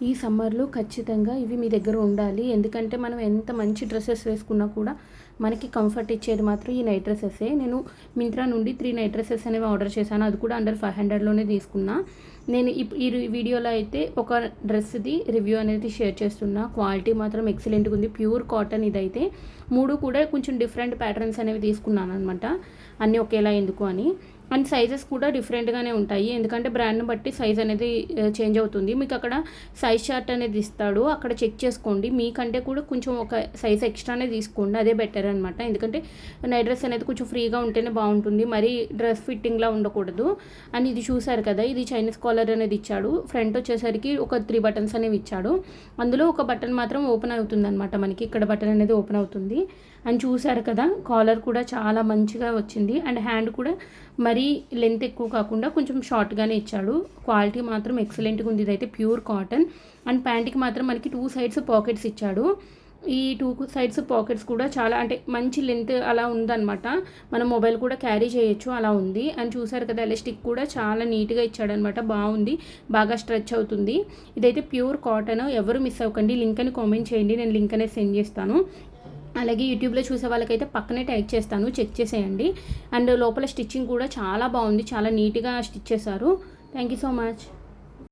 ఈ సమ్మర్లో ఖచ్చితంగా ఇవి మీ దగ్గర ఉండాలి. ఎందుకంటే మనం ఎంత మంచి డ్రెస్సెస్ వేసుకున్నా కూడా మనకి కంఫర్ట్ ఇచ్చేది మాత్రం ఈ నైట్ డ్రెస్సెసే. నేను మింత్రా నుండి 3 నైట్ డ్రెస్సెస్ అనేవి ఆర్డర్ చేశాను. అది కూడా అండర్ 500లోనే తీసుకున్నా. నేను ఈ వీడియోలో అయితే ఒక డ్రెస్ది రివ్యూ అనేది షేర్ చేస్తున్నా. క్వాలిటీ మాత్రం ఎక్సలెంట్గా ఉంది. ప్యూర్ కాటన్ ఇదైతే. 3 కూడా కొంచెం డిఫరెంట్ ప్యాటర్న్స్ అనేవి తీసుకున్నాను అనమాట. అన్నీ ఒకేలా ఎందుకు అని. అండ్ సైజెస్ కూడా డిఫరెంట్గానే ఉంటాయి. ఎందుకంటే బ్రాండ్ని బట్టి సైజ్ అనేది చేంజ్ అవుతుంది. మీకు అక్కడ సైజ్ చార్ట్ అనేది ఇస్తాడు, అక్కడ చెక్ చేసుకోండి. మీకంటే కూడా కొంచెం ఒక సైజ్ ఎక్స్ట్రానే తీసుకోండి, అదే బెటర్ అనమాట. ఎందుకంటే నైట్ డ్రెస్ అనేది కొంచెం ఫ్రీగా ఉంటేనే బాగుంటుంది, మరీ డ్రెస్ ఫిట్టింగ్లా ఉండకూడదు. అండ్ ఇది చూసారు కదా, ఇది చైనీస్ కాలర్ అనేది ఇచ్చాడు. ఫ్రంట్ వచ్చేసరికి ఒక 3 బటన్స్ అనేవి ఇచ్చాడు. అందులో ఒక బటన్ మాత్రం ఓపెన్ అవుతుంది అనమాట. మనకి ఇక్కడ బటన్ అనేది ఓపెన్ అవుతుంది. అండ్ చూసారు కదా, కాలర్ కూడా చాలా మంచిగా వచ్చింది. అండ్ హ్యాండ్ కూడా మరీ లెంత్ ఎక్కువ కాకుండా కొంచెం షార్ట్గానే ఇచ్చాడు. క్వాలిటీ మాత్రం ఎక్సలెంట్గా ఉంది. ఇదైతే ప్యూర్ కాటన్. అండ్ ప్యాంట్కి మాత్రం మనకి 2 సైడ్స్ పాకెట్స్ ఇచ్చాడు. ఈ 2 సైడ్స్ పాకెట్స్ కూడా చాలా అంటే మంచి లెంత్ అలా ఉందన్నమాట. మనం మొబైల్ కూడా క్యారీ చేయొచ్చు, అలా ఉంది. అండ్ చూసారు కదా, ఎలాస్టిక్ కూడా చాలా నీట్గా ఇచ్చాడనమాట. బాగుంది, బాగా స్ట్రెచ్ అవుతుంది. ఇదైతే ప్యూర్ కాటన్. ఎవరు మిస్ అవ్వకండి. లింక్ అని కామెంట్ చేయండి, నేను లింక్ అనేది సెండ్ చేస్తాను. అలాగే యూట్యూబ్లో చూసే వాళ్ళకైతే పక్కనే ట్యాగ్ చేస్తాను, చెక్ చేసేయండి. అండ్ లోపల స్టిచ్చింగ్ కూడా చాలా బాగుంది, చాలా నీట్గా స్టిచ్ చేశారు. Thank you so much.